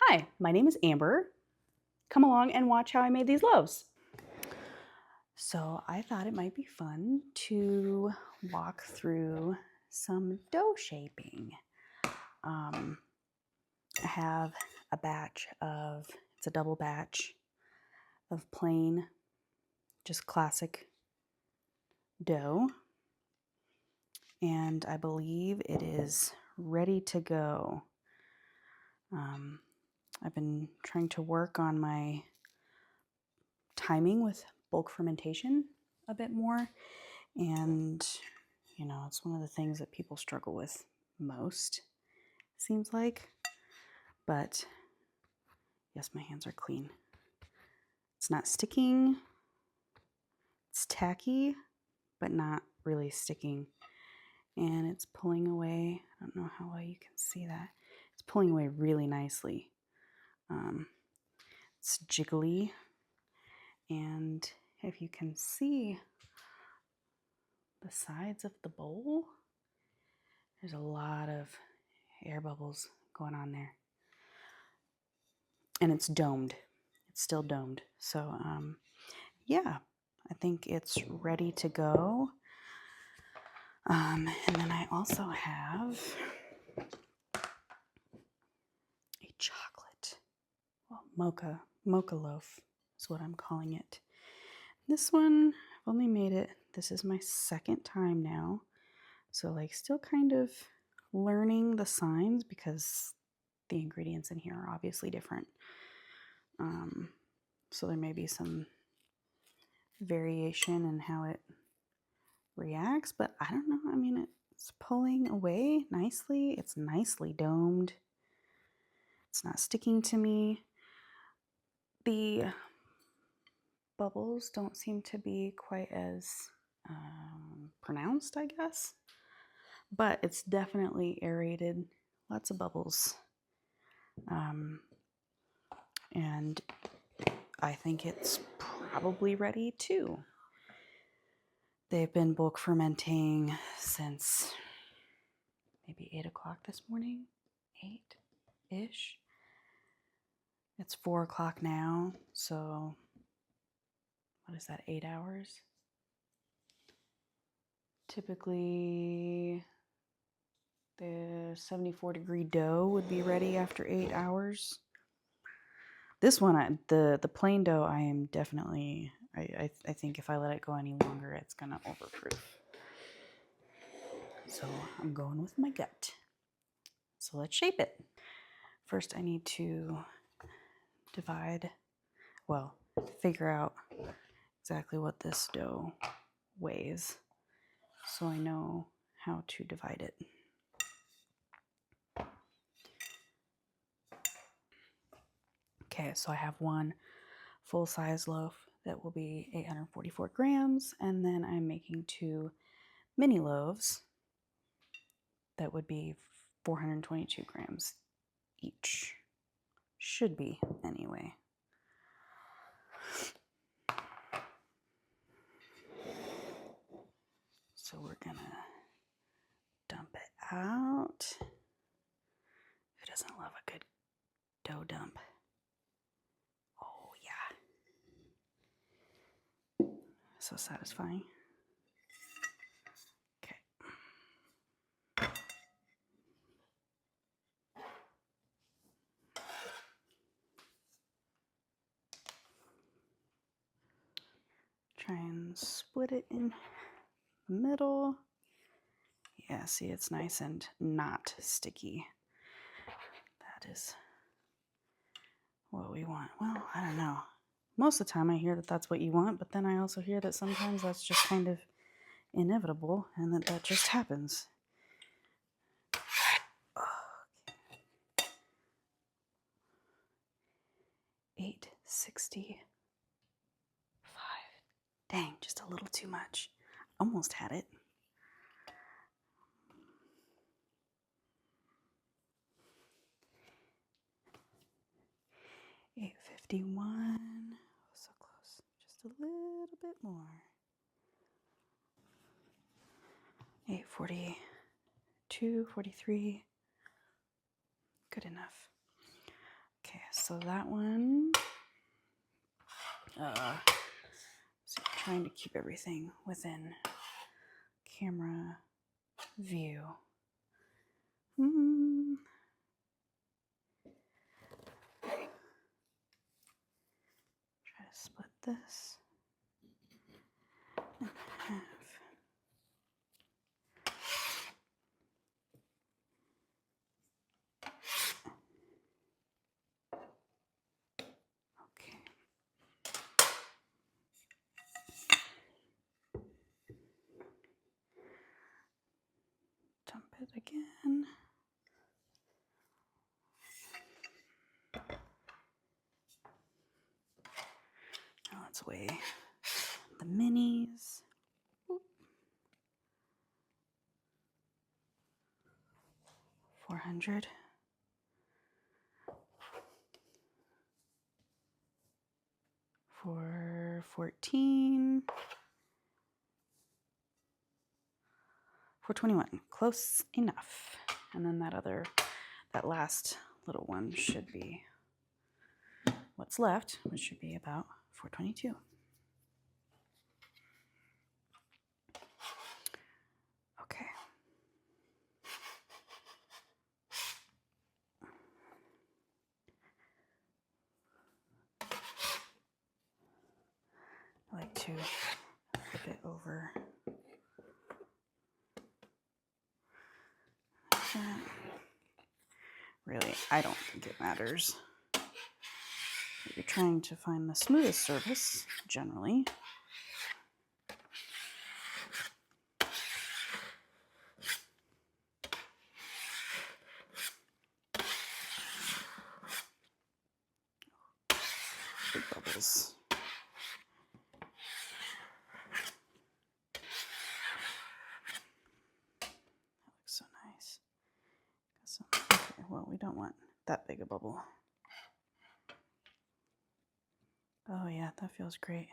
Hi, my name is Amber. Come along and watch how I made these loaves. So I thought it might be fun to walk through some dough shaping. I have a batch of, it's a double batch of plain, just classic dough. And I believe it is ready to go. I've been trying to work on my timing with bulk fermentation a bit more. And, it's one of the things that people struggle with most, seems like. But yes, my hands are clean. It's not sticking. It's tacky, but not really sticking. And it's pulling away. I don't know how well you can see that. It's pulling away really nicely. It's jiggly. And if you can see the sides of the bowl, there's a lot of air bubbles going on there. And it's domed. It's still domed. So, yeah, I think it's ready to go. And then I also have a chocolate, mocha loaf is what I'm calling it. This one, I've only made it, this is my second time now. So still kind of learning the signs because the ingredients in here are obviously different. So there may be some variation in how it reacts, but I don't know. I mean, it's pulling away nicely. It's nicely domed. It's not sticking to me. The bubbles don't seem to be quite as pronounced, I guess, but it's definitely aerated. Lots of bubbles. And I think it's probably ready too. They've been bulk fermenting since maybe 8 o'clock this morning, 8-ish. It's 4 o'clock now, so what is that, 8 hours? Typically, the 74-degree dough would be ready after 8 hours. This one, the plain dough, I am definitely, I think if I let it go any longer, it's gonna overproof. So I'm going with my gut. So let's shape it. First, I need to figure out exactly what this dough weighs so I know how to divide it. Okay, so I have one full-size loaf that will be 844 grams, and then I'm making 2 mini loaves that would be 422 grams each. Should be, anyway. So we're gonna dump it out. Who doesn't love a good dough dump? Oh yeah. So satisfying. Okay. Try and split it in the middle. Yeah, see, it's nice and not sticky. That is what we want. Well, I don't know. Most of the time I hear that that's what you want, but then I also hear that sometimes that's just kind of inevitable and that just happens. Okay. 865. Dang, just a little too much. Almost had it. 851. So close. Just a little bit more. 842, 43. Good enough. Okay. so that one, so trying to keep everything within camera view. Try to split this in half. Okay. Dump it again. Now let's weigh the minis. 400. For 14. 421. Close enough. And then that last little one should be what's left, which should be about 422. Okay. I like to flip it over like that. Really, I don't think it matters. You're trying to find the smoothest surface, generally. Big bubbles. That looks so nice. Okay, well, we don't want that big a bubble. Oh yeah, that feels great.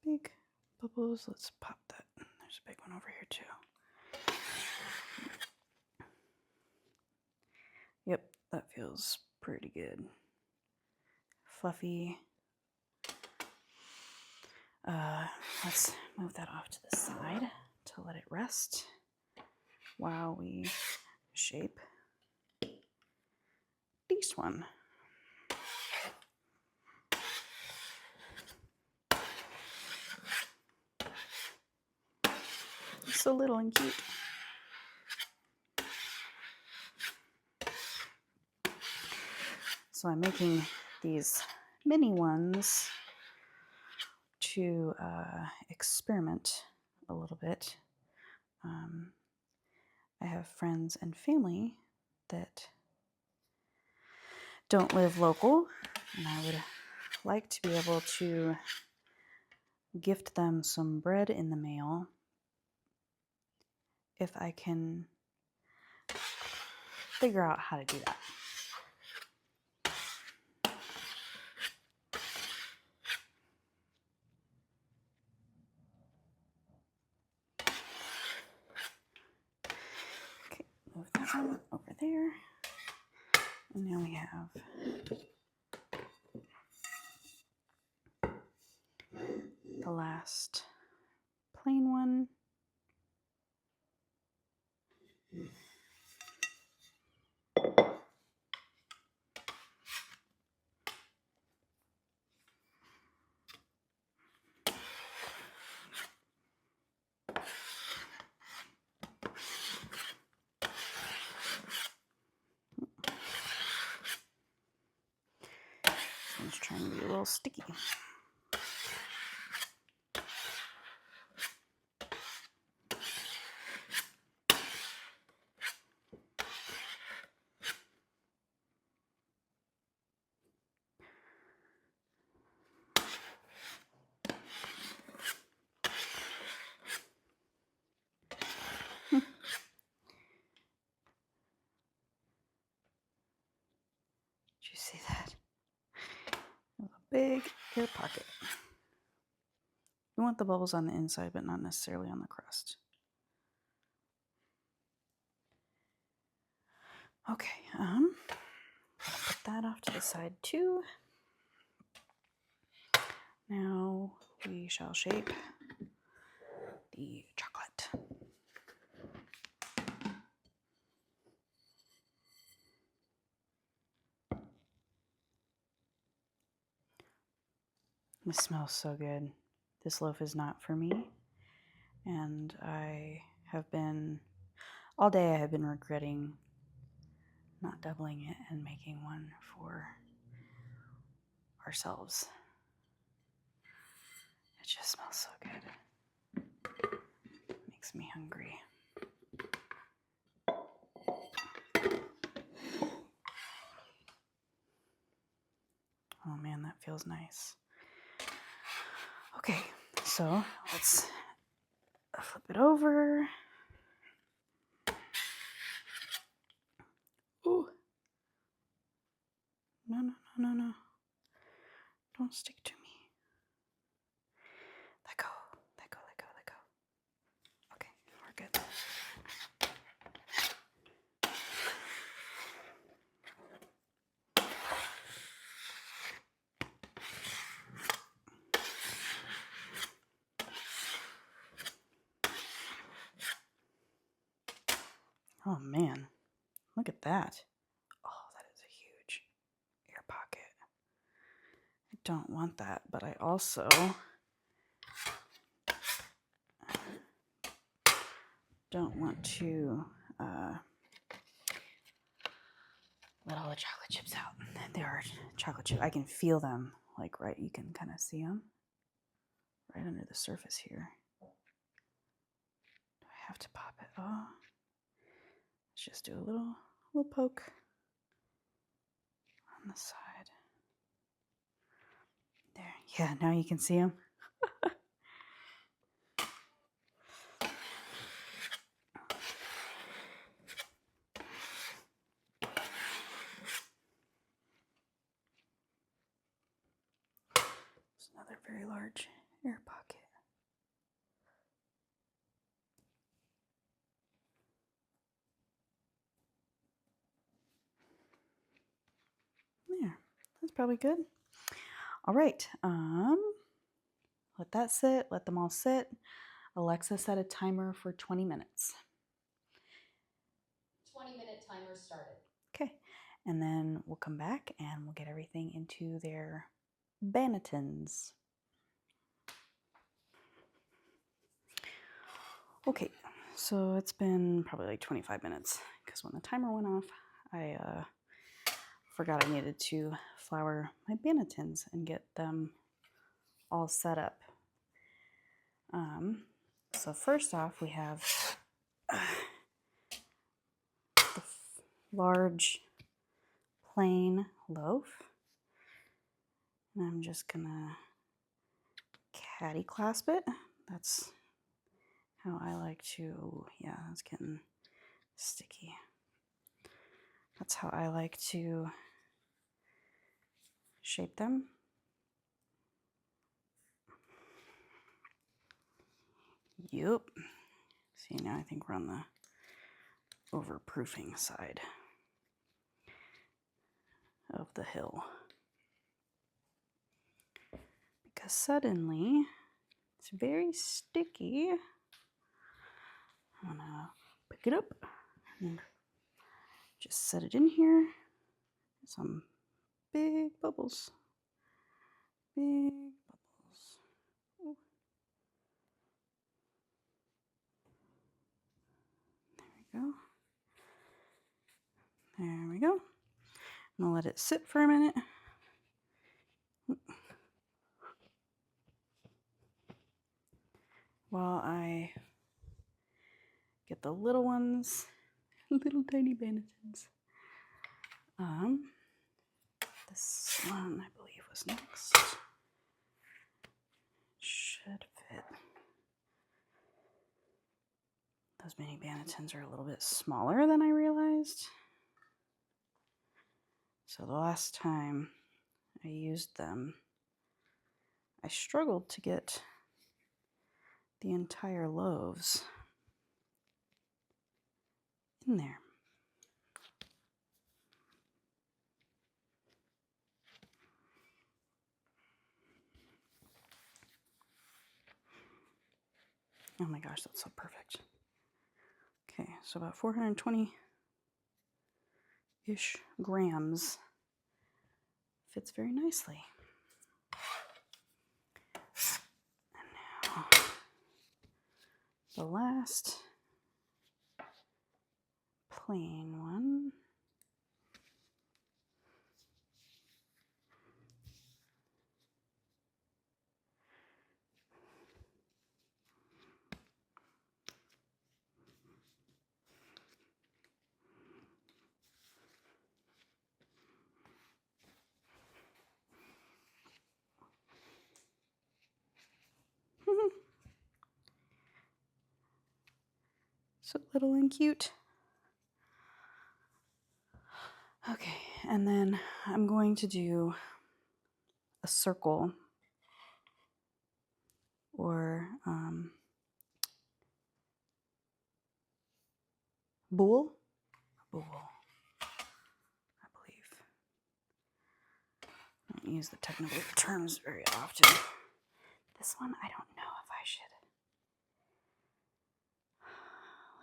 Big bubbles. Let's pop that. There's a big one over here too. Yep, that feels pretty good. Fluffy. Let's move that off to the side to let it rest while we shape this one. It's so little and cute. So I'm making these mini ones to experiment a little bit. I have friends and family that don't live local, and I would like to be able to gift them some bread in the mail if I can figure out how to do that. Okay, move that one over there. And now we have the last plain one. It's trying to be a little sticky. Did you see that? A big air pocket. We want the bubbles on the inside, but not necessarily on the crust. Okay, Put that off to the side too. Now we shall shape the chocolate. This smells so good. This loaf is not for me, and I have been, all day I have been regretting not doubling it and making one for ourselves. It just smells so good. Makes me hungry. Oh man, that feels nice. Okay, so let's flip it over. Ooh. No. Don't stick to me. Let go. Okay, we're good. Oh man, look at that. Oh, that is a huge air pocket. I don't want that, but I also don't want to let all the chocolate chips out. There are chocolate chips. I can feel them, like right, you can kind of see them right under the surface here. Do I have to pop it? Oh, let's just do a little poke on the side. There, yeah, now you can see them. It's another very large air pocket. There, that's probably good. All right, let that sit, let them all sit. Alexa set a timer for 20 minutes. 20-minute timer started. Okay, and then we'll come back and we'll get everything into their bannetons. Okay, so it's been probably like 25 minutes because when the timer went off, I forgot I needed to flour my bannettons and get them all set up. So first off, we have the large plain loaf, and I'm just gonna caddy clasp it. That's how I like to, yeah, it's getting sticky. That's how I like to shape them. Yup. See, now I think we're on the overproofing side of the hill. Because suddenly it's very sticky. I'm gonna pick it up and just set it in here. Some big bubbles. Big bubbles. Ooh. There we go. There we go. I'm gonna let it sit for a minute. While I get the little ones, little tiny bannettons. This one I believe was next. Should fit. Those mini bannettons are a little bit smaller than I realized. So the last time I used them, I struggled to get the entire loaves in there. Oh my gosh, that's so perfect. Okay, so about 420-ish grams. Fits very nicely. And now the last plain one. So little and cute. Okay, and then I'm going to do a circle or boule, I believe. I don't use the technical terms very often. This one, I don't know if I should.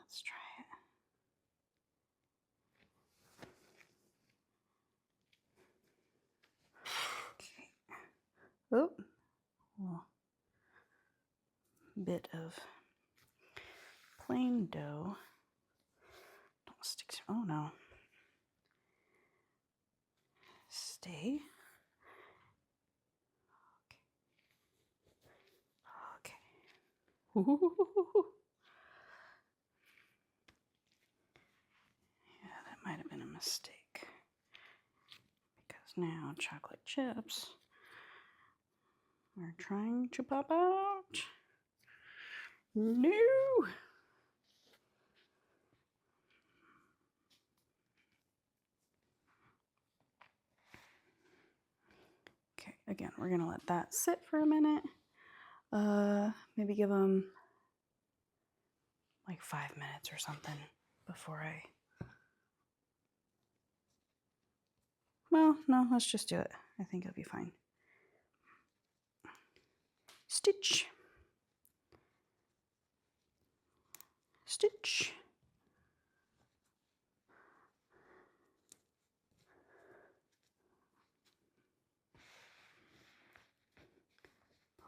Let's try it. Okay. Oh, a little bit of plain dough. Don't stick to, oh no. Stay. Okay. Ooh. Yeah, that might have been a mistake. Because now chocolate chips are trying to pop out. No! Okay, again, we're gonna let that sit for a minute. Maybe give them like 5 minutes or something before I... Well, no, let's just do it. I think it'll be fine. Stitch. Stitch.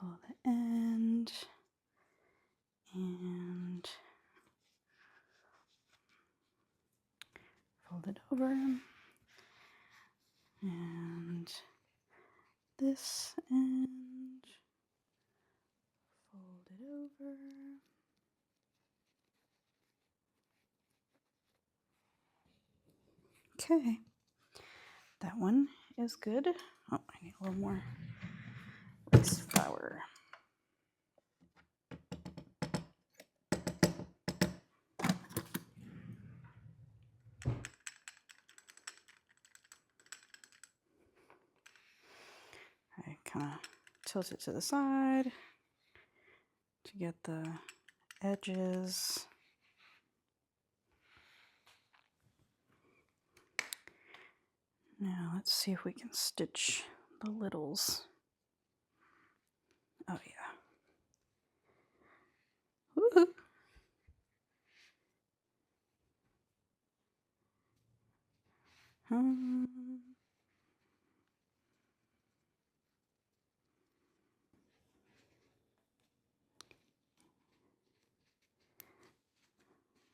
Pull the end and fold it over, and this end, fold it over. Okay, that one is good. Oh, I need a little more rice flour. I kind of tilt it to the side to get the edges. Now let's see if we can stitch the littles. Oh yeah. Woohoo!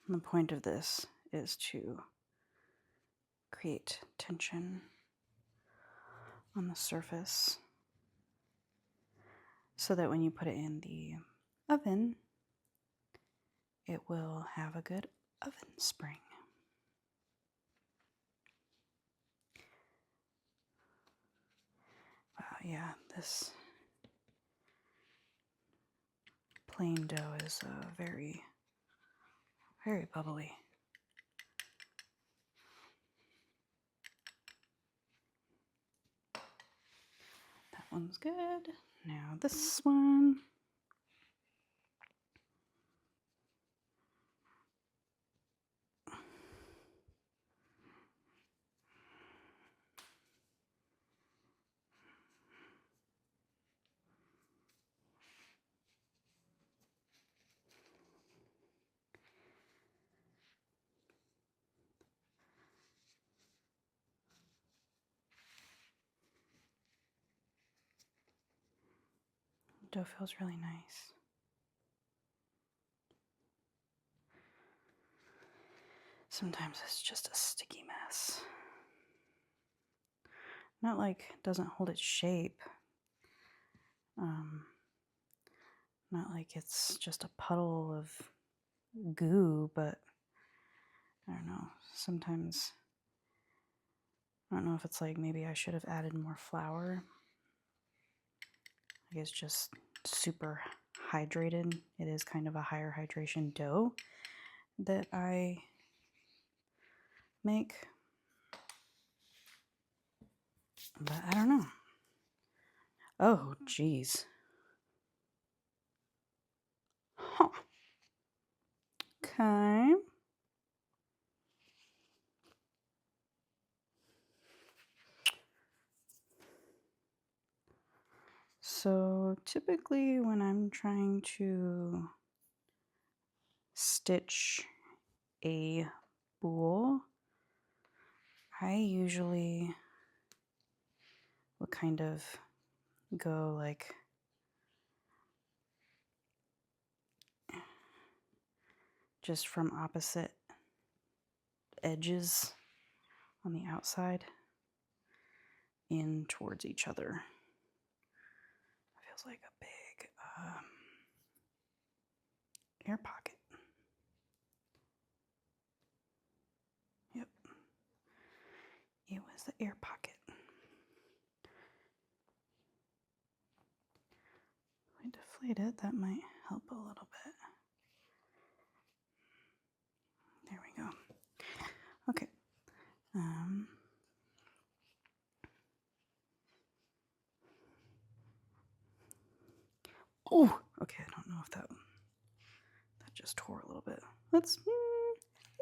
The point of this is to create tension on the surface so that when you put it in the oven, it will have a good oven spring. Wow, yeah, this plain dough is very, very bubbly. That one's good. Now this one. dough feels really nice. Sometimes it's just a sticky mess. Not like it doesn't hold its shape. Not like it's just a puddle of goo, but I don't know. Sometimes, I don't know if it's like maybe I should have added more flour. Like it's just super hydrated. It is kind of a higher hydration dough that I make. But I don't know. Oh, geez. Huh. Okay. So typically when I'm trying to stitch a boule, I usually will kind of go like just from opposite edges on the outside in towards each other. Feels like a big air pocket. Yep, it was the air pocket. If I deflate it, that might help a little bit. There we go. Okay. Oh, okay. I don't know if that just tore a little bit. Let's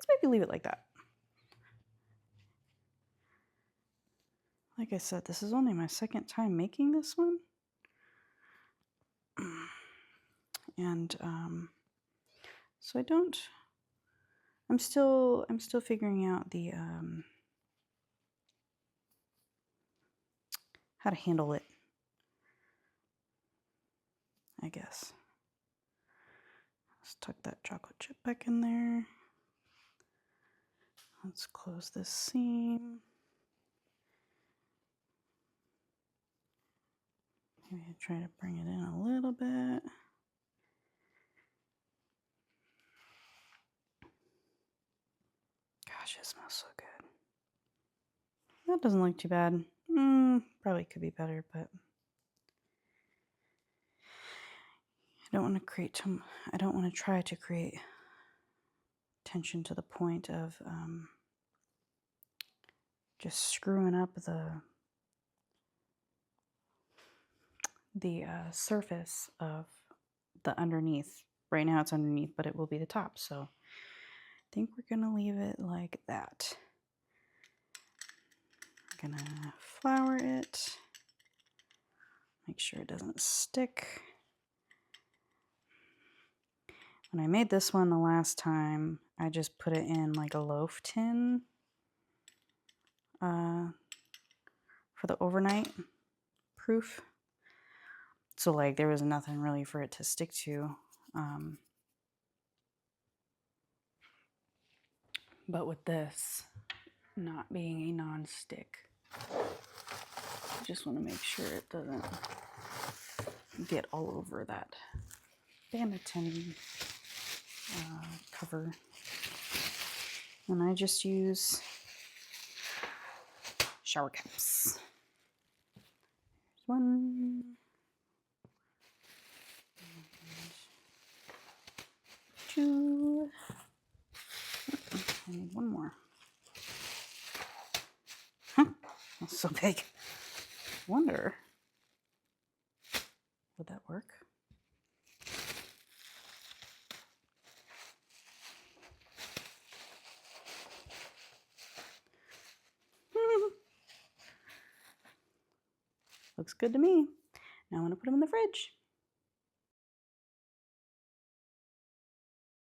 maybe leave it like that. Like I said, this is only my second time making this one. And so I'm still figuring out the how to handle it, I guess. Let's tuck that chocolate chip back in there. Let's close this seam. Maybe try to bring it in a little bit. Gosh, it smells so good. That doesn't look too bad. Probably could be better, but I don't want to try to create tension to the point of just screwing up the surface of the underneath. Right now it's underneath, but it will be the top. So I think we're gonna leave it like that. I'm gonna flour it. Make sure it doesn't stick. When I made this one the last time, I just put it in like a loaf tin for the overnight proof. So like there was nothing really for it to stick to. But with this not being a non-stick, I just want to make sure it doesn't get all over that banneton cover. And I just use shower caps. There's one. Two. I need one more. Huh, that's so big. Wonder, would that work? Looks good to me. Now I'm going to put them in the fridge.